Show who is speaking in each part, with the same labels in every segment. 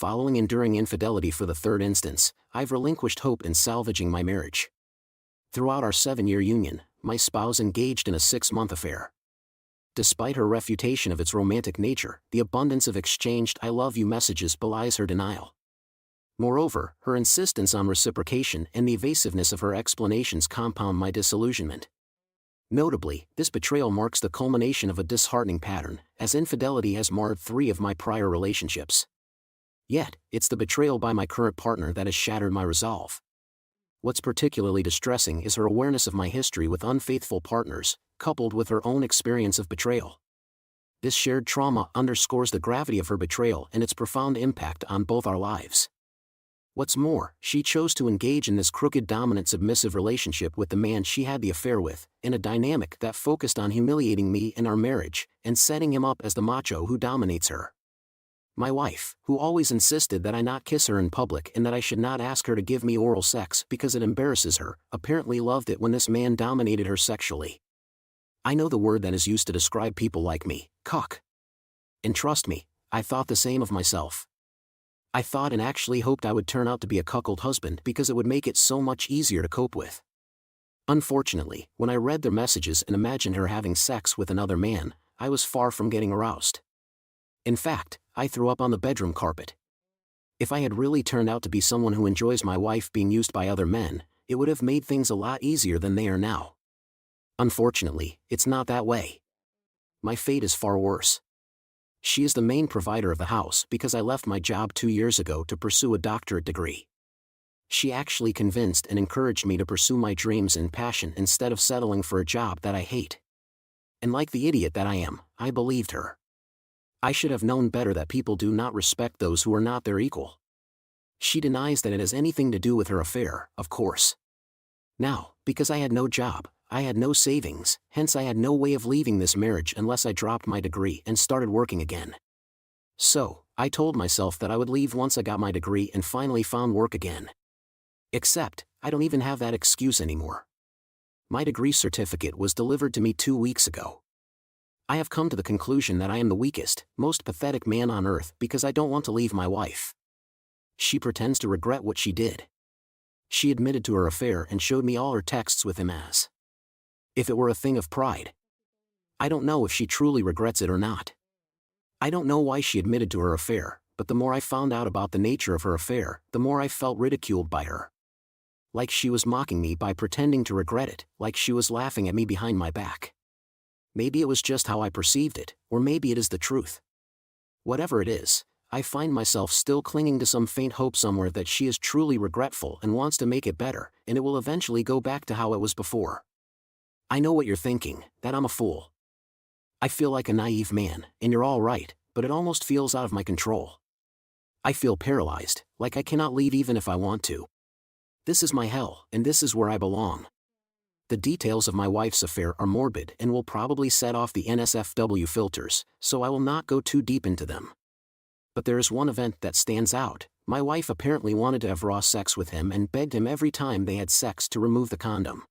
Speaker 1: Following enduring infidelity for the third instance, I've relinquished hope in salvaging my marriage. Throughout our 7-year union, my spouse engaged in a 6-month affair. Despite her refutation of its romantic nature, the abundance of exchanged "I love you" messages belies her denial. Moreover, her insistence on reciprocation and the evasiveness of her explanations compound my disillusionment. Notably, this betrayal marks the culmination of a disheartening pattern, as infidelity has marred 3 of my prior relationships. Yet, it's the betrayal by my current partner that has shattered my resolve. What's particularly distressing is her awareness of my history with unfaithful partners, coupled with her own experience of betrayal. This shared trauma underscores the gravity of her betrayal and its profound impact on both our lives. What's more, she chose to engage in this crooked dominant submissive relationship with the man she had the affair with, in a dynamic that focused on humiliating me and our marriage, and setting him up as the macho who dominates her. My wife, who always insisted that I not kiss her in public and that I should not ask her to give me oral sex because it embarrasses her, apparently loved it when this man dominated her sexually. I know the word that is used to describe people like me, cuck. And trust me, I thought the same of myself. I thought and actually hoped I would turn out to be a cuckold husband because it would make it so much easier to cope with. Unfortunately, when I read their messages and imagined her having sex with another man, I was far from getting aroused. In fact, I threw up on the bedroom carpet. If I had really turned out to be someone who enjoys my wife being used by other men, it would have made things a lot easier than they are now. Unfortunately, it's not that way. My fate is far worse. She is the main provider of the house because I left my job 2 years ago to pursue a doctorate degree. She actually convinced and encouraged me to pursue my dreams and passion instead of settling for a job that I hate. And like the idiot that I am, I believed her. I should have known better that people do not respect those who are not their equal. She denies that it has anything to do with her affair, of course. Now, because I had no job, I had no savings, hence I had no way of leaving this marriage unless I dropped my degree and started working again. So, I told myself that I would leave once I got my degree and finally found work again. Except, I don't even have that excuse anymore. My degree certificate was delivered to me 2 weeks ago. I have come to the conclusion that I am the weakest, most pathetic man on earth because I don't want to leave my wife. She pretends to regret what she did. She admitted to her affair and showed me all her texts with him as if it were a thing of pride. I don't know if she truly regrets it or not. I don't know why she admitted to her affair, but the more I found out about the nature of her affair, the more I felt ridiculed by her. Like she was mocking me by pretending to regret it, like she was laughing at me behind my back. Maybe it was just how I perceived it, or maybe it is the truth. Whatever it is, I find myself still clinging to some faint hope somewhere that she is truly regretful and wants to make it better, and it will eventually go back to how it was before. I know what you're thinking, that I'm a fool. I feel like a naive man, and you're all right, but it almost feels out of my control. I feel paralyzed, like I cannot leave even if I want to. This is my hell, and this is where I belong. The details of my wife's affair are morbid and will probably set off the NSFW filters, so I will not go too deep into them. But there is one event that stands out. My wife apparently wanted to have raw sex with him and begged him every time they had sex to remove the condom.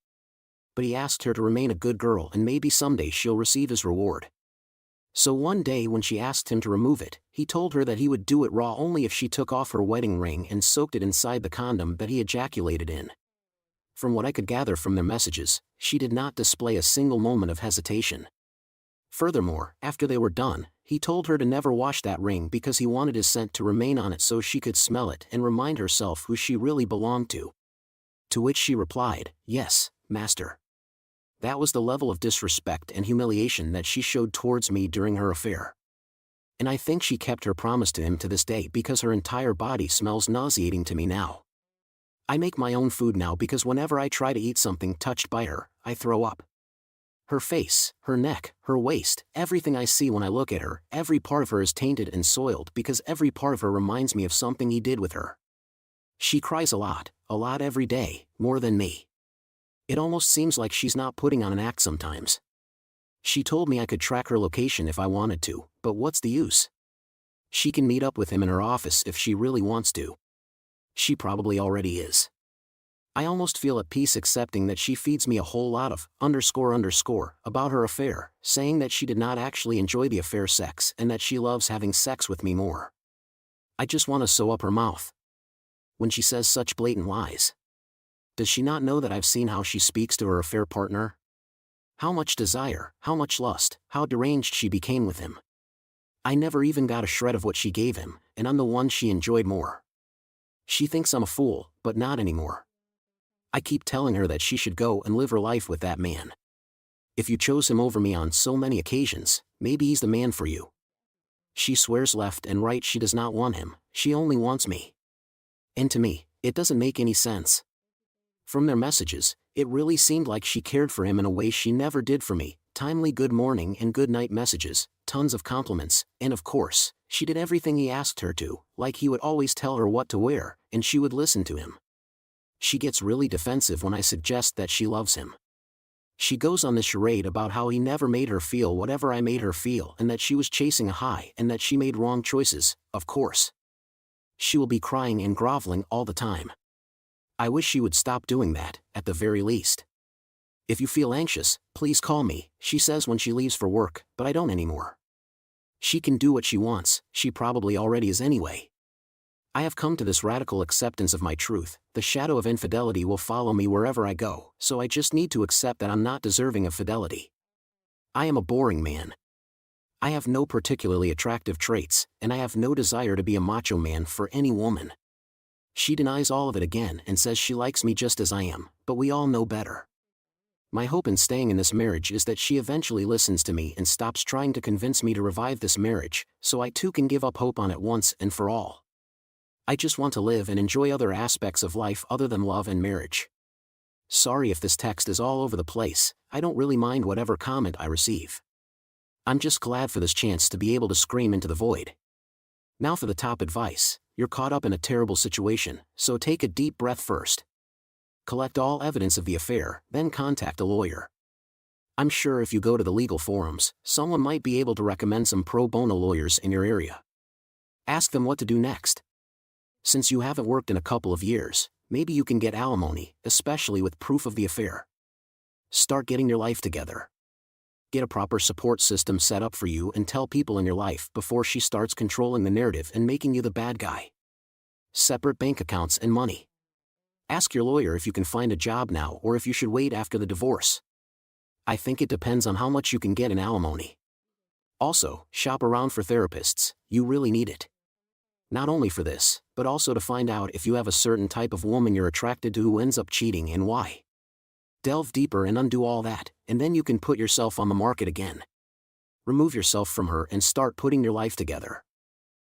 Speaker 1: But he asked her to remain a good girl and maybe someday she'll receive his reward. So one day when she asked him to remove it, he told her that he would do it raw only if she took off her wedding ring and soaked it inside the condom that he ejaculated in. From what I could gather from their messages, she did not display a single moment of hesitation. Furthermore, after they were done, he told her to never wash that ring because he wanted his scent to remain on it so she could smell it and remind herself who she really belonged to. To which she replied, "Yes, master." That was the level of disrespect and humiliation that she showed towards me during her affair. And I think she kept her promise to him to this day because her entire body smells nauseating to me now. I make my own food now because whenever I try to eat something touched by her, I throw up. Her face, her neck, her waist, everything I see when I look at her, every part of her is tainted and soiled because every part of her reminds me of something he did with her. She cries a lot every day, more than me. It almost seems like she's not putting on an act sometimes. She told me I could track her location if I wanted to, but what's the use? She can meet up with him in her office if she really wants to. She probably already is. I almost feel at peace accepting that she feeds me a whole lot of __ about her affair, saying that she did not actually enjoy the affair sex and that she loves having sex with me more. I just want to sew up her mouth. When she says such blatant lies. Does she not know that I've seen how she speaks to her affair partner? How much desire, how much lust, how deranged she became with him. I never even got a shred of what she gave him, and I'm the one she enjoyed more. She thinks I'm a fool, but not anymore. I keep telling her that she should go and live her life with that man. If you chose him over me on so many occasions, maybe he's the man for you. She swears left and right she does not want him, she only wants me. And to me, it doesn't make any sense. From their messages, it really seemed like she cared for him in a way she never did for me, timely good morning and good night messages, tons of compliments, and of course, she did everything he asked her to, like he would always tell her what to wear, and she would listen to him. She gets really defensive when I suggest that she loves him. She goes on this charade about how he never made her feel whatever I made her feel and that she was chasing a high and that she made wrong choices, of course. She will be crying and groveling all the time. I wish she would stop doing that, at the very least. If you feel anxious, please call me, she says when she leaves for work, but I don't anymore. She can do what she wants, she probably already is anyway. I have come to this radical acceptance of my truth, the shadow of infidelity will follow me wherever I go, so I just need to accept that I'm not deserving of fidelity. I am a boring man. I have no particularly attractive traits, and I have no desire to be a macho man for any woman. She denies all of it again and says she likes me just as I am, but we all know better. My hope in staying in this marriage is that she eventually listens to me and stops trying to convince me to revive this marriage, so I too can give up hope on it once and for all. I just want to live and enjoy other aspects of life other than love and marriage. Sorry if this text is all over the place, I don't really mind whatever comment I receive. I'm just glad for this chance to be able to scream into the void. Now for the top advice. You're caught up in a terrible situation, so take a deep breath first. Collect all evidence of the affair, then contact a lawyer. I'm sure if you go to the legal forums, someone might be able to recommend some pro bono lawyers in your area. Ask them what to do next. Since you haven't worked in a couple of years, maybe you can get alimony, especially with proof of the affair. Start getting your life together. Get a proper support system set up for you and tell people in your life before she starts controlling the narrative and making you the bad guy. Separate bank accounts and money. Ask your lawyer if you can find a job now or if you should wait after the divorce. I think it depends on how much you can get in alimony. Also, shop around for therapists, you really need it. Not only for this, but also to find out if you have a certain type of woman you're attracted to who ends up cheating and why. Delve deeper and undo all that, and then you can put yourself on the market again. Remove yourself from her and start putting your life together.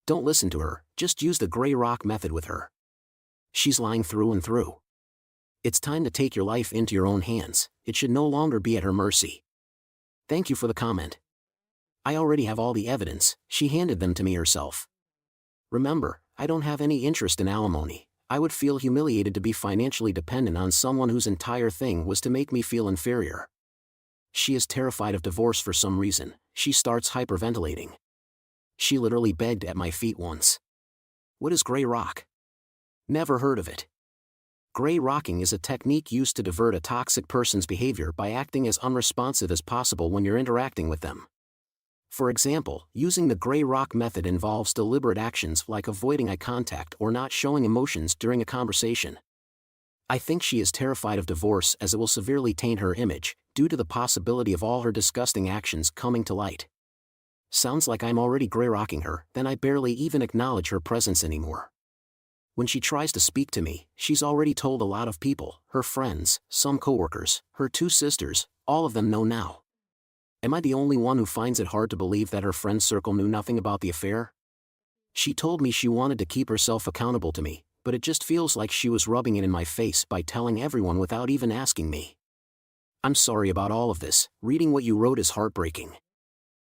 Speaker 1: Don't listen to her, just use the gray rock method with her. She's lying through and through. It's time to take your life into your own hands, it should no longer be at her mercy. Thank you for the comment. I already have all the evidence, she handed them to me herself. Remember, I don't have any interest in alimony. I would feel humiliated to be financially dependent on someone whose entire thing was to make me feel inferior. She is terrified of divorce for some reason, she starts hyperventilating. She literally begged at my feet once. What is gray rock? Never heard of it. Gray rocking is a technique used to divert a toxic person's behavior by acting as unresponsive as possible when you're interacting with them. For example, using the gray rock method involves deliberate actions like avoiding eye contact or not showing emotions during a conversation. I think she is terrified of divorce as it will severely taint her image, due to the possibility of all her disgusting actions coming to light. Sounds like I'm already gray rocking her, then I barely even acknowledge her presence anymore. When she tries to speak to me, she's already told a lot of people, her friends, some coworkers, her 2 sisters, all of them know now. Am I the only one who finds it hard to believe that her friend circle knew nothing about the affair? She told me she wanted to keep herself accountable to me, but it just feels like she was rubbing it in my face by telling everyone without even asking me. I'm sorry about all of this, reading what you wrote is heartbreaking.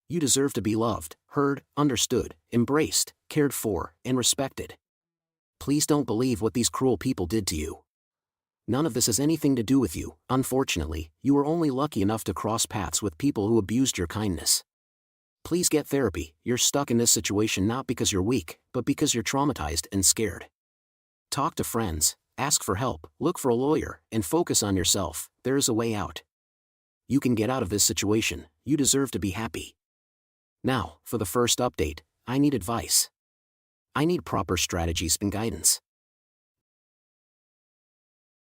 Speaker 1: You deserve to be loved, heard, understood, embraced, cared for, and respected. Please don't believe what these cruel people did to you. None of this has anything to do with you, unfortunately, you were only lucky enough to cross paths with people who abused your kindness. Please get therapy, you're stuck in this situation not because you're weak, but because you're traumatized and scared. Talk to friends, ask for help, look for a lawyer, and focus on yourself, there is a way out. You can get out of this situation, you deserve to be happy. Now, for the first update, I need advice. I need proper strategies and guidance.